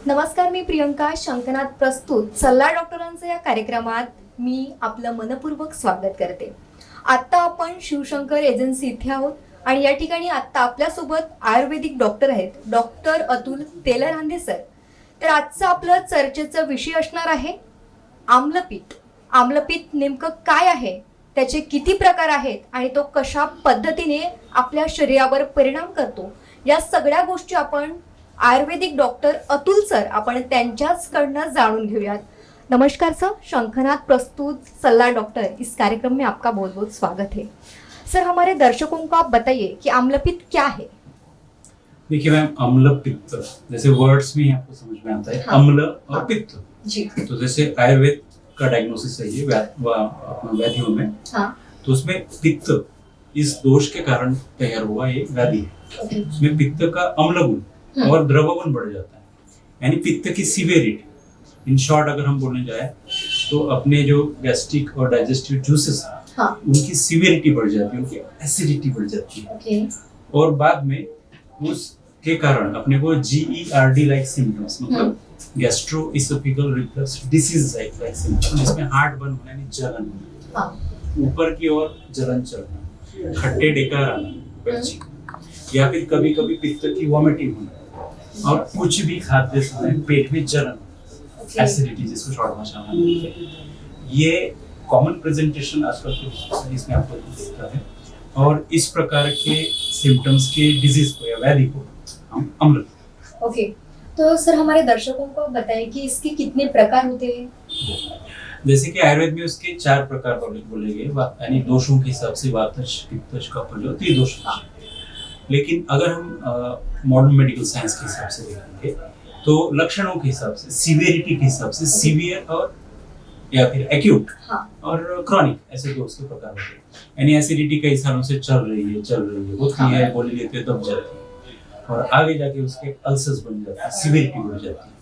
नमस्कार, मी प्रियंका शंकनाथ प्रस्तुत सल्ला डॉक्टरांचं या कार्यक्रमात मी आपलं मनपूर्वक स्वागत करते. आत्ता आपण शिवशंकर एजन्सी इथे आहोत आणि या ठिकाणी आत्ता आपल्यासोबत आयुर्वेदिक डॉक्टर आहेत, डॉक्टर अतुल तेलरहांदे सर. तर आजचं आपलं चर्चेचा विषय असणार आहे आम्लपित्त. आम्लपित्त नेमकं काय आहे, त्याचे किती प्रकार आहेत आणि तो कशा पद्धतीने आपल्या शरीरावर परिणाम करतो, या सगळ्या गोष्टी आपण आयुर्वेदिक डॉक्टर अतुल सर आपण त्यांच्याचकडनं जाणून घेऊयात. नमस्कार सर, शंखनाथ प्रस्तुत सल्ला डॉक्टर इस कार्यक्रम में आपका बहुत बहुत स्वागत है. सर, हमारे दर्शकों को आप बताइए कि आम्लपित्त क्या है. देखिए मैम, अम्ल पित्त जैसे वर्ड्स में ही आपको समझ में आता है. हाँ. अम्ल और पित्त जी. तो जैसे आयुर्वेद का डायग्नोसिस है ये व्याधियों में. हाँ. तो उसमें पित्त इस दोष के कारण तैयार हुआ ये व्याधि है. ओके. उसमें पित्त का अम्ल गुण और द्रव गुण बढ़ जाता है, यानी पित्त की सीवियरिटी. इन शॉर्ट अगर हम बोलने जाए तो अपने जो गैस्ट्रिक और डाइजेस्टिव जूसेस हाँ. उनकी सीवियरिटी बढ़ जाती है, उनकी एसिडिटी बढ़ जाती है. ओके. और बाद में उसके कारण अपने को GERD लाइक सिम्टम्स, मतलब gastro oesophageal reflux disease like symptoms, जिसमें हार्ट बर्न होना यानी जलन होना, हाँ. ऊपर की ओर जलन चलना, खट्टे डेकार आना, बच्ची, या फिर कभी कभी पित्त की वॉमिटिंग होना, और कुछ भी खाते समय पेट में जलन, एसिडिटी जिसको शॉर्ट भाषा में बोलते हैं. ये कॉमन प्रेजेंटेशन आजकल के इसमें आपको दिखता है. और इस प्रकार के सिम्टम्स के डिजीज को या व्याधि को हम अम्ल. ओके. तो सर, हमारे दर्शकों को बताइए कि इसके कितने प्रकार होते हैं. जैसे कि आयुर्वेद में उसके 4 प्रकार बोले गए, यानी दोषों के हिसाब से वातज, पित्तज, कफज और त्रिदोष. लेकिन अगर हम मॉडर्न मेडिकल साइंस के हिसाब से देखेंगे तो लक्षणों के हिसाब से, सीवियरिटी के हिसाब से, सीवियर और या फिर एक्यूट और क्रॉनिक, ऐसे दो उसके प्रकार होते हैं. यानी एसिडिटी कई सालों से चल रही है, होती है, गोली लेते हैं तब जाती है, और आगे जाके उसके अल्सर्स बन जाते हैं, सीवियरिटी बढ़ जाती है.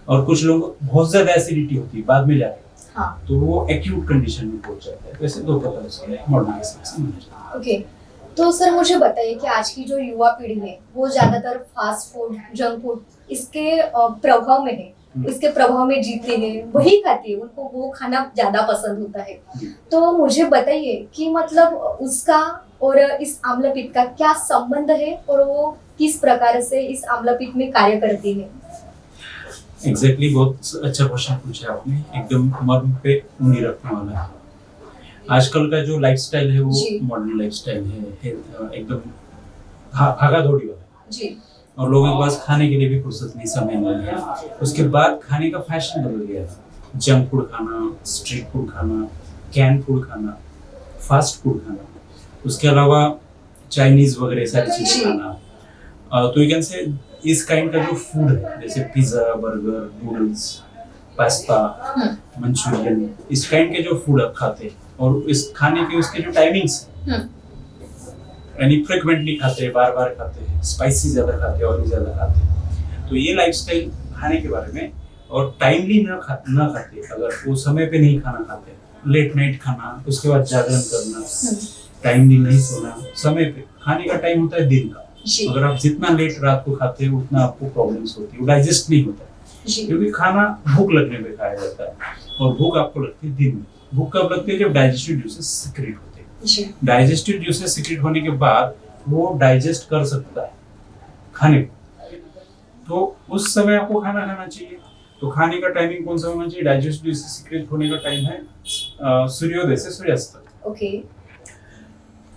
और कुछ लोग बहुत ज्यादा एसिडिटी होती है बाद में जाके, तो वो एक्यूट कंडीशन में पहुंच जाता है. वैसे 2 प्रकार उसके मॉडर्न हिसाब से माने जाते हैं. ओके. तो सर, मुझे बताइए कि आज की जो युवा पीढ़ी है वो ज्यादातर फास्ट फूड, जंक फूड इसके प्रभाव में है, इसके प्रभाव में जीते हैं, वही खाती है, उनको वो खाना ज्यादा पसंद होता है. तो मुझे बताइए कि मतलब उसका और इस आम्लपित्त का क्या संबंध है और वो किस प्रकार से इस आम्लपित्त में कार्य करती है. एग्जैक्टली, बहुत अच्छा क्वेश्चन पूछा आपने, एकदम मर्म पे उंगली रखने वाला है. आजकल का जो लाइफस्टाइल है वो मॉडर्न लाइफस्टाइल है, एकदम भागा दौड़ी वाला जी. और लोगों के पास खाने के लिए भी फुर्सत नहीं, समय नहीं है. उसके बाद खाने का फैशन बदल गया है. जंक फूड खाना, स्ट्रीट फूड खाना, कैन फूड खाना, फास्ट फूड खाना, उसके अलावा चाइनीज वगैरह सारी चीजें खाना. तो यू कैन से इस काइंड का जो फूड है, जैसे pizza, burger, noodles, pasta, Manchurian, इस काइंड के जो फूड आप खाते हैं और इस खाने के उसके जो टाइमिंग्स हैं, यानी फ्रिक्वेंटली खाते हैं, बार बार खाते हैं, स्पाइसी ज्यादा खाते हैं, ऑयली ज्यादा खाते हैं, तो ये लाइफस्टाइल खाने के बारे में. और टाइमली ना खाते, अगर वो समय पे नहीं खाना खाते, लेट नाइट खाना, उसके बाद जागरण करना, टाइमली नहीं सोना, समय पे खाने का टाइम होता है दिन का. अगर आप जितना लेट रात को खाते हो उतना आपको प्रॉब्लम्स होती है, वो डाइजेस्ट नहीं होता, क्योंकि खाना भूख लगने पे खाया जाता है, और भूख आपको लगती है दिन में. भूख कब लगती है? जब डाइजेस्टिव जूसेस सिक्रेट होते हैं. डाइजेस्टिव जूसेस सिक्रेट होने के बाद वो डाइजेस्ट कर सकता है खाने को, तो उस समय आपको खाना खाना चाहिए. तो खाने का टाइमिंग कौन सा होना चाहिए? डाइजेस्टिव जूसेस सिक्रेट होने का टाइम है सूर्योदय से सूर्यास्त तक. ओके.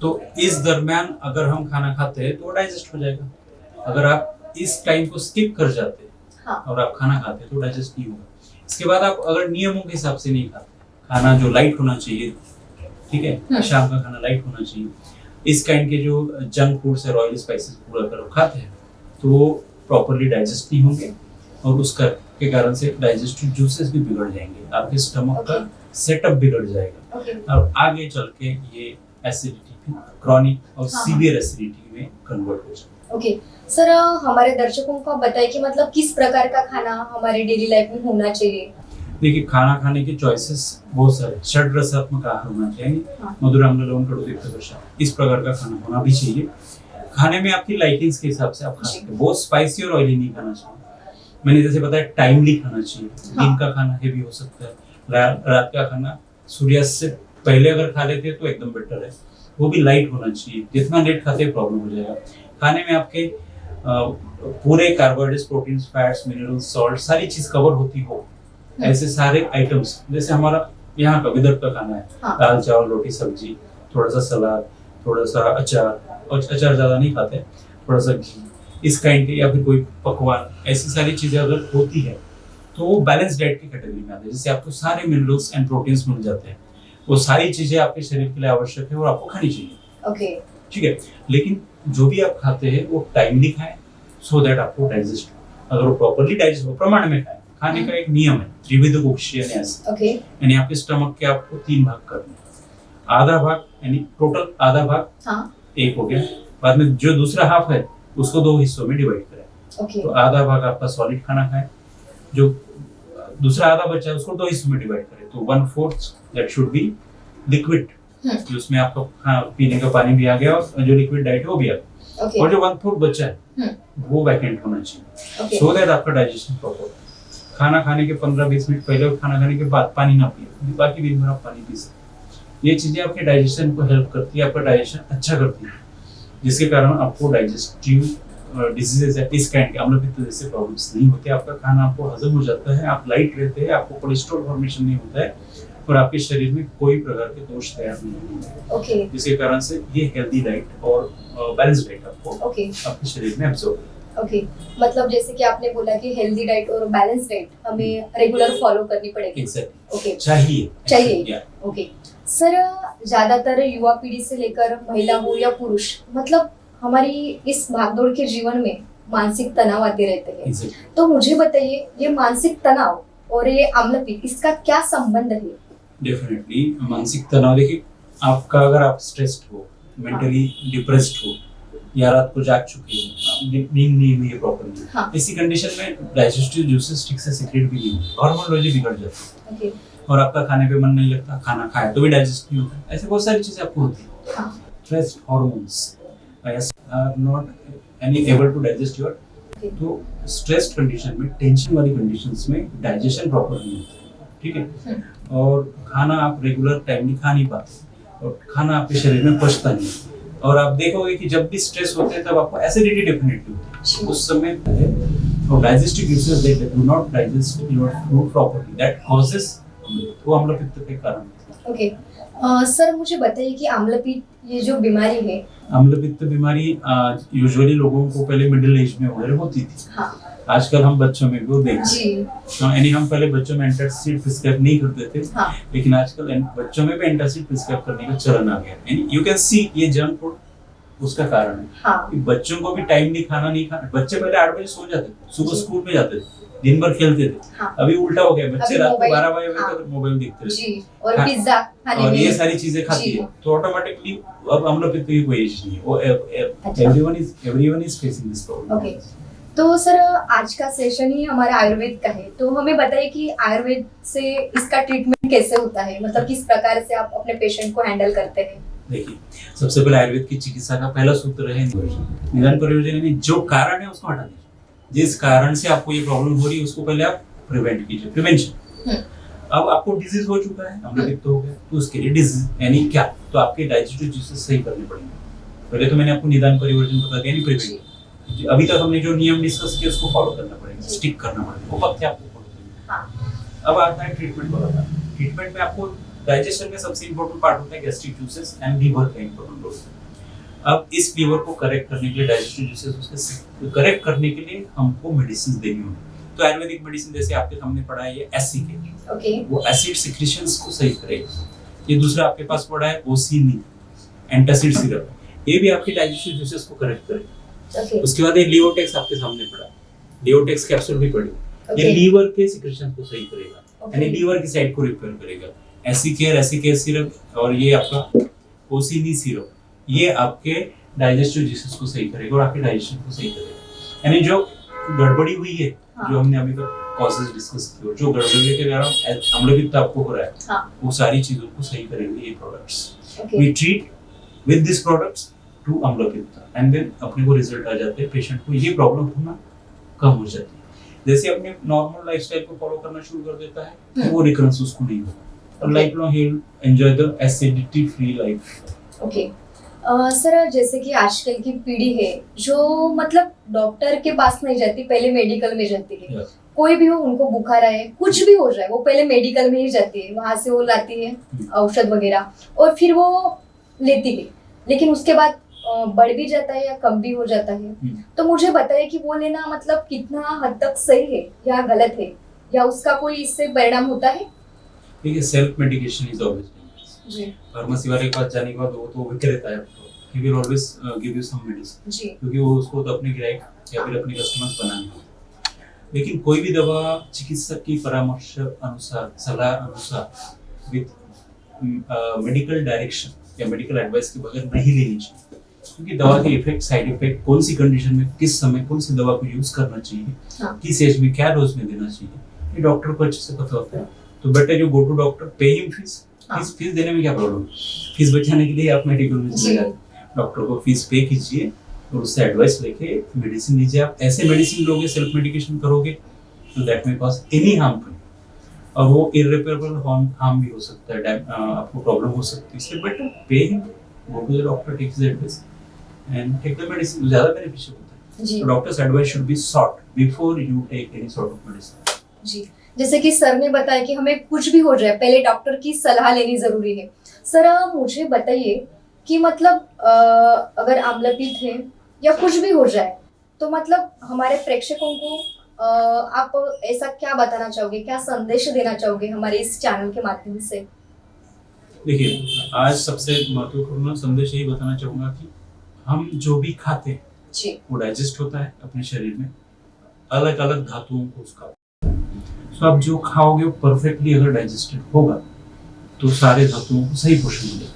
तो इस दरमियान अगर हम खाना खाते हैं तो वो डाइजेस्ट हो जाएगा. अगर आप इस टाइम को स्किप कर जाते हैं और आप खाना खाते हैं तो डाइजेस्ट नहीं होगा. इसके बाद आप अगर नियमों के हिसाब से नहीं खाते, खाना जो लाइट होना चाहिए, ठीक है, शाम का खाना लाइट होना चाहिए, इस काइंड के जो जंक फूड्स और ऑयली स्पाइसेस फूड अगर आप खाते हैं तो वो प्रॉपर्ली डाइजेस्ट नहीं होंगे, और उसका के कारण से डाइजेस्टिव जूसेस भी बिगड़ जाएंगे, आपके स्टमक का सेटअप बिगड़ जाएगा, और आगे चल के ये एसिडिटी, क्रॉनिक और सीवियर एसिडिटी में कन्वर्ट हो जाएगा. ओके. सर, हमारे दर्शकों को बताइए कि मतलब किस प्रकार का खाना हमारे डेली लाइफ में होना चाहिए. देखिए, खाना खाने के चॉइसेस बहुत सारे, षड रसात्मक आहार होना चाहिए, मधुर, अम्ल, लवण, कड़ू, तीक्त, कषाय, इस प्रकार का खाना होना भी चाहिए. खाने में आपकी लाइकिंग्स के हिसाब से आप खा सकते हैं, बहुत स्पाइसी और ऑयली नहीं खाना चाहिए. मैंने जैसे बताया टाइमली खाना चाहिए। हाँ। दिन का खाना हेवी हो सकता है, रात का खाना सूर्यास्त से पहले अगर खा लेते हैं तो एकदम बेटर है। वो भी लाइट होना चाहिए, जितना लेट खाते हैं प्रॉब्लम हो जाएगा। खाने में आपके पूरे carbohydrates, proteins, fats, minerals, salt सारी चीज कवर होती हो, ऐसे सारे आइटम्स। जैसे हमारा यहाँ का विदर्भ का खाना है, हाँ। दाल चावल रोटी सब्जी, थोड़ा सा सलाद, थोड़ा सा अचार, और अचार ज्यादा नहीं खाते, थोड़ा सा घी, इस काइंड के, या फिर कोई पकवान, ऐसी सारी चीजें अगर होती है तो वो बैलेंस डाइट की कैटेगरी में आते हैं, जिससे आपको सारे मिनरल्स एंड प्रोटीन्स मिल जाते हैं। वो सारी चीजें आपके शरीर के लिए आवश्यक है और आपको खानी चाहिए। ओके। ठीक है, लेकिन जो भी आप खाते हैं वो टाइमली खाएं, सो दैट आपको डाइजेस्ट हो। अगर वो प्रॉपरली डाइजेस्ट हो, प्रमाण में खाएं। खाने का एक नियम है, त्रिविध कोशिकीय न्यास, ओके। यानी आपके स्टमक के आपको 3 भाग करने हैं। आधा भाग यानी टोटल आधा भाग, हाँ। एक हो गया। बाद में जो दूसरा हाफ है उसको 2 हिस्सों में डिवाइड करें। ओके। तो आधा भाग आपका सॉलिड खाना खाए, जो दूसरा आधा बचा है उसको 2 हिस्सों में डिवाइड करें। तो 1/4 दैट शुड बी लिक्विड, जिसमें आपका पीने का पानी भी आ गया और जो लिक्विड डाइट है वो भी आ गया। ओके। और जो 1/4 बचा है वो वैकेंट होना चाहिए, ओके। सो दैट आपका डाइजेशन प्रॉपर। खाना खाने के 15-20 मिनट पहले और खाना खाने के बाद पानी ना पिए, बाकी दिन भर आप पानी पी सकते। ये चीजें आपके डाइजेशन को हेल्प करती है, आपका डाइजेशन अच्छा करती है, जिसके कारण आपको डाइजेस्टिव डिजीजेस है इस काइंड के, अम्लपित्त जैसे प्रॉब्लम्स नहीं होते। आपका खाना आपको हजम हो जाता है, आप लाइट रहते हैं, आपको कोलेस्ट्रॉल फॉर्मेशन नहीं होता है और आपके शरीर में कोई प्रकार के दोष तैयार नहीं होते। ओके। जिसके कारण से ये हेल्दी डाइट और बैलेंस डाइट आपको ओके। आपके शरीर में एब्जॉर्ब। ओके, मतलब जैसे कि आपने बोला कि हेल्दी डाइट और बैलेंस डाइट हमें रेगुलर फॉलो करनी पड़ेगी। Exactly, okay. चाहिए। ओके सर, ज्यादातर युवा पीढ़ी से लेकर महिला हो या पुरुष, मतलब हमारी इस भागदौड़ के जीवन में मानसिक तनाव आते रहते हैं। Exactly. तो मुझे बताइए, ये मानसिक तनाव और ये आम्लपित्त, इसका क्या संबंध है? डेफिनेटली मानसिक तनाव, देखिए आपका अगर आप स्ट्रेस्ड हो, मेंटली डिप्रेस्ड हो, या रात को जाग चुके हो, नींद नहीं हुई है प्रॉपर्ली, हाँ। इसी कंडीशन में डाइजेस्टिव जूसेस ठीक से सीक्रेट भी नहीं होते, हार्मोनोलॉजी बिगड़ जाती है। ओके। और आपका खाने पे मन नहीं लगता, खाना खाए तो भी डाइजेस्ट नहीं होता। ऐसे बहुत सारी चीजें आपको होती है। हाँ। Stress hormones are not any able to digest your. Okay. तो स्ट्रेस्ड कंडीशन में, टेंशन वाली कंडीशंस में डाइजेशन प्रॉपर नहीं होता, ठीक है। और खाना आप रेगुलर टाइमली खा नहीं पाते और खाना आपके शरीर में पचता नहीं। और आप देखोगे कि जब भी स्ट्रेस होते हैं तब आपको एसिडिटी डेफिनेटली होती है उस समय। और digestive usage they do not digest your food properly, that causes वो अम्लपित्त के कारण। ओके। सर मुझे बताइए कि आम्लपित्त ये जो बीमारी है, अम्लपित्त बीमारी यूजुअली लोगों को पहले मिडिल एज में वगैरह होती थी। हाँ। आजकल हम बच्चों में भी वो देखते जी। हैं। यानी हम पहले बच्चों में एंटासिड प्रिस्क्राइब नहीं करते थे, हाँ। लेकिन आजकल बच्चों में भी एंटासिड प्रिस्क्राइब करने का चलन आ गया है। यानी यू कैन सी ये जंक फूड उसका कारण है। हाँ। कि बच्चों को भी टाइमली खाना नहीं खाना। बच्चे पहले 8 बजे सो जाते थे, सुबह स्कूल में जाते थे, दिन भर खेलते थे। हाँ। अभी उल्टा हो गया, बच्चे अभी रात को मोबाइल, 12 बजे हाँ। तक मोबाइल देखते रहते जी, और हाँ। पिज्जा खाने और में ये सारी चीजें खाती जी। है, तो ऑटोमेटिकली अब अम्लपित्त की कोई एज नहीं है। वो अच्छा। Everyone is facing this problem. Okay. तो सर आज का सेशन ही हमारा आयुर्वेद का है, तो हमें बताइए कि आयुर्वेद से इसका ट्रीटमेंट कैसे होता है, मतलब किस प्रकार से आप अपने पेशेंट को हैंडल करते हैं? देखिए, सबसे पहले आयुर्वेद की चिकित्सा का पहला सूत्र है निदान परिवर्जन, यानी जो कारण है उसको हटा दीजिए। जिस कारण से आपको ये प्रॉब्लम हो रही है उसको पहले आप प्रिवेंट कीजिए, प्रिवेंशन। अब आपको डिजीज हो चुका है, अम्लपित्त हो गया, तो उसके लिए डिजीज यानी क्या, तो आपके डाइजेस्टिव जूसेस सही करने पड़ेंगे। पहले तो मैंने आपको निदान परिवर्जन बता दिया, यानी प्रिवेंट। अभी तक हमने जो नियम डिस्कस किए उसको फॉलो करना पड़ेगा, स्टिक करना पड़ेगा, वो पथ्य आपको फॉलो करना। हाँ। अब आता है ट्रीटमेंट वाला। ट्रीटमेंट में आपको डाइजेशन में सबसे इंपॉर्टेंट पार्ट होता है गैस्ट्रिक जूसेस एंड लीवर का इंपॉर्टेंट रोल। अब इस लीवर को करेक्ट करने के लिए, डाइजेस्टिव जूसेस उसके करेक्ट करने के लिए हमको मेडिसिन देनी होगी। तो आयुर्वेदिक मेडिसिन जैसे आपके सामने पड़ा है ये एसिड है, ओके। वो एसिड सिक्रीशंस को सही करेगा। ये दूसरा आपके पास पड़ा है ओसिनी एंटासिड सिरप, ये भी आपके डाइजेस्टिव जूसेस को करेक्ट करेगा। ओके। उसके बाद ये लियोटेक्स आपके सामने पड़ा है, लियोटेक्स कैप्सूल भी पड़ी, ये लीवर के सिक्रीशन को सही करेगा, यानी लीवर की साइड को रिपेयर करेगा। एसिकेयर सिरप और ये आपका ओसिनी सिरप, ये आपके डाइजेस्टिव जूसेस को सही करेगा और आपके डाइजेशन को सही करेगा। यानी जो गड़बड़ी हुई है, हाँ। जो हमने अभी तक कॉजेस डिस्कस किए, जो गड़बड़ी के कारण अम्लपित्त आपको हो रहा है, हाँ। वो सारी चीजों को सही करेंगे ये products. Okay. We treat with this products to अम्लपित्त एंड देन अपने को रिजल्ट आ जाते हैं, पेशेंट को ये प्रॉब्लम होना कम हो जाती है। जैसे अपने नॉर्मल लाइफस्टाइल को फॉलो करना शुरू कर देता है तो वो रिकरेंस उसको नहीं होगा और life long he will enjoy the acidity free life. Okay sir, जैसे कि आजकल की पीढ़ी है जो मतलब डॉक्टर के पास नहीं जाती, पहले मेडिकल में जाती है। Yeah. कोई भी हो, उनको बुखार आए, कुछ भी हो जाए, वो पहले मेडिकल में ही जाती है, वहां से वो लाती है औषध वगैरह और फिर वो लेती है, लेकिन उसके बाद बढ़ भी जाता है या कम भी हो जाता है। तो मुझे बताइए कि वो लेना मतलब कितना हद तक सही है या गलत है, या उसका कोई इससे परिणाम होता है? ठीक है, self medication is always dangerous. जी फार्मेसी वाले के पास जाने के बाद वो तो विक्रेता है, he will always give you some medicine, जी क्योंकि वो उसको तो अपने ग्राहक या फिर अपने कस्टमर्स बनाने हैं। लेकिन कोई भी दवा चिकित्सक की परामर्श अनुसार, सलाह अनुसार, विद मेडिकल डायरेक्शन या मेडिकल एडवाइस के बगैर नहीं लेनी चाहिए, क्योंकि दवा के इफेक्ट, साइड इफेक्ट, कौन सी कंडीशन में किस समय कौन सी दवा को यूज करना चाहिए, हाँ। किस एज में क्या डोज में देना चाहिए, ये डॉक्टर को अच्छे से पता होता है। तो better you go to doctor, pay him fees. Fees देने में क्या प्रॉब्लम, फीस बचाने के लिए आप मेडिकल में चले जाते, डॉक्टर को फीस पे कीजिए और उससे एडवाइस लेके मेडिसिन लीजिए। आप ऐसे मेडिसिन लोगे, सेल्फ मेडिकेशन करोगे तो that may cause any harm to, और वो इररिपेरेबल हार्म भी हो सकता है, आपको प्रॉब्लम हो सकती है। इसलिए better pay him, go to the doctor, take his advice and take the medicine, ज्यादा बेनिफिशियल होता है। जी doctor's advice should be sought before you take any sort of medicine. जी, जैसे कि सर ने बताया कि हमें कुछ भी हो जाए पहले डॉक्टर की सलाह लेनी जरूरी है। सर मुझे बताइए कि मतलब अगर आम्लपित्त है या कुछ भी हो जाए तो मतलब हमारे प्रेक्षकों को आप ऐसा क्या बताना चाहोगे, क्या संदेश देना चाहोगे हमारे इस चैनल के माध्यम से? देखिए, आज सबसे महत्वपूर्ण संदेश यही बताना चाहूंगा कि हम जो भी खाते हैं जी वो डाइजेस्ट होता है अपने शरीर में, अलग अलग धातुओं को उसका। तो आप जो खाओगे वो परफेक्टली अगर डाइजेस्टेड होगा तो सारे धातुओं को सही पोषण मिलेगा।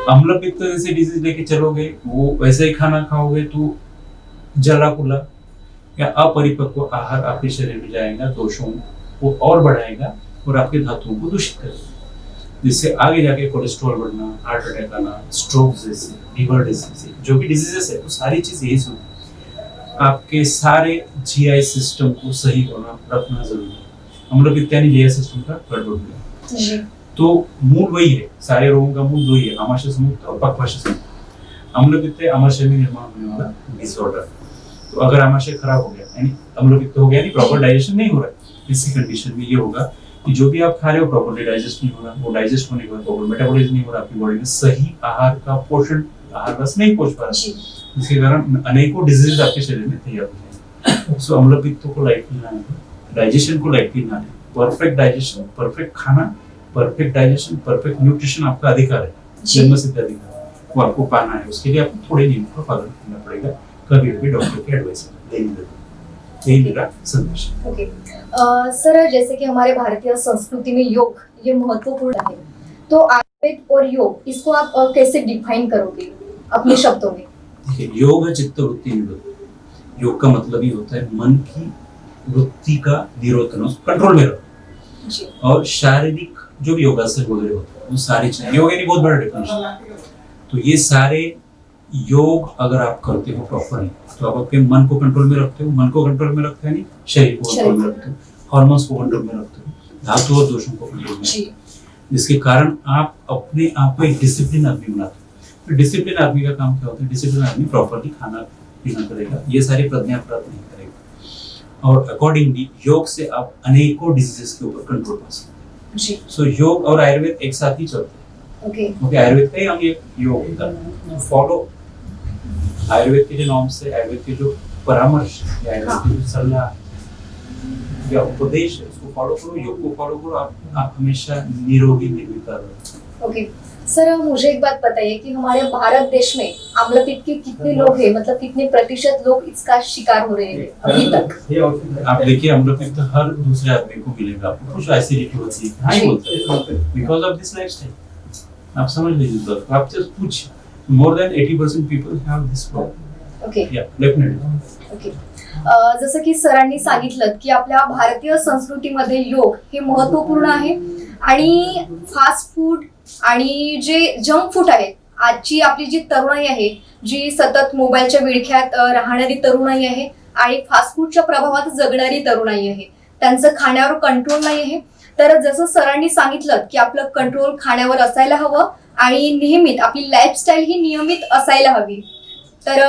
अम्लपित्त जैसे डिजीज लेके चलोगे, वो वैसे ही खाना खाओगे तो जला कुला या अपरिपक्व आहार आपके शरीर में जाएगा, दोषों को और बढ़ाएगा और आपके धातुओं को दूषित करेगा, जिससे आगे जाके कोलेस्ट्रॉल बढ़ना, हार्ट अटैक आना, स्ट्रोक जैसे, लीवर डिजीज, जो भी डिजीजेस है वो सारी चीज यही सुन। आपके सारे जीआई सिस्टम को सही रखना जरूरी है। अम्लपित्त यानी जीआई सिस्टम का गड़बड़ हो गया जी तो मूल वही है, सारे रोगों का मूल वही है, आमाशय संयुक्त और पक्वाशय संयुक्त। अम्लपित्त आमाशय में निर्माण होने वाला डिसऑर्डर। तो अगर आमाशय खराब हो गया यानी अम्लपित्त हो गया, यानी प्रॉपर डाइजेशन नहीं हो रहा है, इसी कंडीशन में ये होगा कि जो भी आप खा रहे हो प्रॉपर्ली डाइजेस्ट नहीं हो रहा, वो डाइजेस्ट होने के बाद प्रॉपर मेटाबॉलिज्म नहीं हो रहा, आपकी बॉडी में सही आहार का पोषण, आहार रस नहीं पहुंच पा रहा, जिसके कारण अनेकों डिजीज आपके शरीर में तैयार हो जाएंगे। सो अम्लपित्त को लाइटली ना लें, डाइजेशन को लाइटली ना लें। परफेक्ट डाइजेशन, परफेक्ट खाना, परफेक्ट डाइजेशन, परफेक्ट न्यूट्रिशन आपका अधिकार है, जन्म सिद्ध अधिकार है, वो आपको पाना है। उसके लिए आपको थोड़े नियम का पालन करना पड़ेगा, कभी कभी डॉक्टर की एडवाइस लेनी, यही मेरा संदेश। ओके सर, जैसे कि हमारे भारतीय संस्कृति में योग ये महत्वपूर्ण है, तो आयुर्वेद और योग इसको आप कैसे डिफाइन करोगे अपने शब्दों में? देखिए, योग है चित्त वृत्ति निरोध। योग का मतलब ही होता है मन की वृत्ति का निरोधन, उसको कंट्रोल में रखो। जी और शारीरिक जो भी योगासन वगैरह होता है वो सारी चीजें, योग यानी बहुत बड़ा डेफिनेशन। तो ये सारे योग अगर आप करते हो प्रॉपरली तो आप अपने मन को कंट्रोल में रखते हो, मन को कंट्रोल में रखते हैं, शरीर को कंट्रोल में रखते हो, हार्मोन्स को कंट्रोल में रखते हो, धातु और दोषों को कंट्रोल में रखते हो, जिसके कारण आप अपने आप को एक डिसिप्लिन आदमी बनाते हो। तो डिसिप्लिन आदमी का काम क्या होता है? डिसिप्लिन आदमी प्रॉपरली खाना पीना करेगा, ये सारी प्रज्ञा प्राप्त नहीं करेगा, और अकॉर्डिंगली योग से आप अनेकों डिजीजेस के ऊपर कंट्रोल पा सकते जी। हैं। सो योग और आयुर्वेद एक साथ ही चलते हैं, ओके क्योंकि आयुर्वेद का ही अंग एक योग होता है। फॉलो आयुर्वेद के जो नॉर्म्स है, आयुर्वेद के जो परामर्श या आयुर्वेद की जो सलाह या उपदेश है, उसको फॉलो करो, योग को फॉलो करो, आप हमेशा निरोगी निर्विकार रहो। ओके सर, मुझे एक बात बताइए कि हमारे भारत देश में आम्लपित्त के कितने लोग हैं, मतलब कितने प्रतिशत लोग इसका शिकार हो रहे हैं अभी तक? आप देखिए, अम्लपित्त हर दूसरे आदमी को मिलेगा, आपको कुछ एसिडिटी होती है, हाँ बोलते हैं, बिकॉज ऑफ दिस लाइफस्टाइल। आप समझ लीजिए, आप जस्ट पूछिए, more than 80% people have this problem. Okay Yeah, definitely. Okay जसं की सरांनी सांगितलं की आपल्या भारतीय संस्कृतीमध्ये योग हे महत्त्वपूर्ण आहे आणि फास्ट फूड आणि जे जंक फूड आहे, आजची आपली जी तरुणाई आहे, जी सतत मोबाईलच्या विळख्यात राहणारी तरुणाई आहे, आणि फास्ट फूडच्या प्रभावात जगणारी तरुणाई आहे. त्यांचं खाण्यावर कंट्रोल नाही आहे. तर जसं सरांनी सांगितलं की आपलं कंट्रोल खाण्यावर असायला हवं आणि नेहमीच आपली लाईफस्टाईल ही नियमित असायला हवी. तर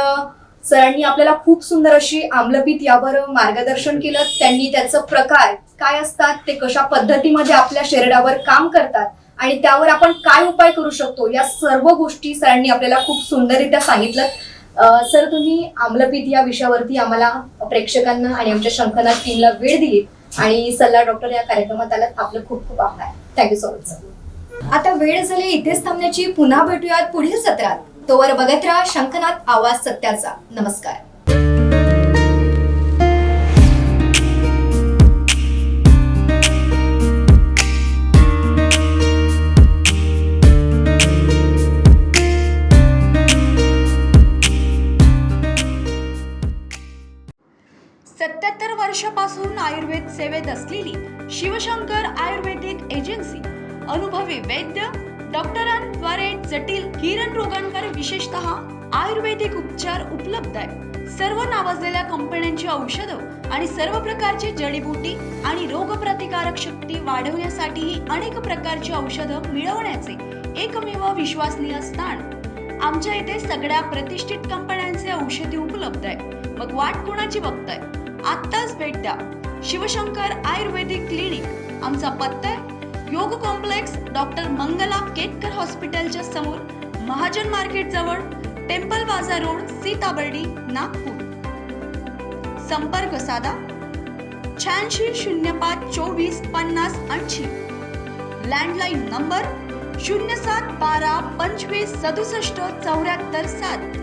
सरांनी आपल्याला खूप सुंदर अशी आम्लपीत यावर मार्गदर्शन केलं. त्यांनी त्याचं प्रकार काय असतात, ते कशा पद्धतीमध्ये आपल्या शरीरावर काम करतात आणि त्यावर आपण काय उपाय करू शकतो, या सर्व गोष्टी सरांनी आपल्याला खूप सुंदररित्या सांगितलं. सर, तुम्ही आम्लपीत या विषयावरती आम्हाला प्रेक्षकांना आणि आमच्या शंखनाद टीमला वेळ दिली आणि सल्ला डॉक्टर या कार्यक्रमात आलात. आपलं खूप खूप आभार. Thank you so much sir. आता वेळ झाली इथेच थांबण्याची. पुन्हा भेटूयात पुढील सत्रात. तोवर बघत राहा शंखनाद आवाज सत्याचा. नमस्कार. वर्षापासून आयुर्वेद सेवेत असलेली शिवशंकर आयुर्वेदिक एजन्सी अनुभवी वैद्य डॉक्टरांद्वारे जटिल किरण रोगांवर विशेषतः आयुर्वेदिक उपचार उपलब्ध आहे. सर्व नावाजलेल्या कंपन्यांची औषधं आणि सर्व प्रकारची जडीबुटी आणि रोगप्रतिकारक शक्ती वाढवण्यासाठीही अनेक प्रकारची औषधं मिळवण्याचे एकमेव विश्वसनीय स्थान. आमच्या इथे सगळ्या प्रतिष्ठित कंपन्यांचे औषधी उपलब्ध आहे. मग वाट कोणाची बघताय? आत्ताच भेट द्या शिवशंकर आयुर्वेदिक क्लिनिक. आमचा पत्ता आहे योग कॉम्प्लेक्स, डॉक्टर मंगला केतकर हॉस्पिटलच्या समोर, महाजन मार्केट जवळ, टेम्पल बाजार रोड, सीताबर्डी, नागपूर. संपर्क साधा 8605 24 50 80. Landline number 0712 25 67 74 7.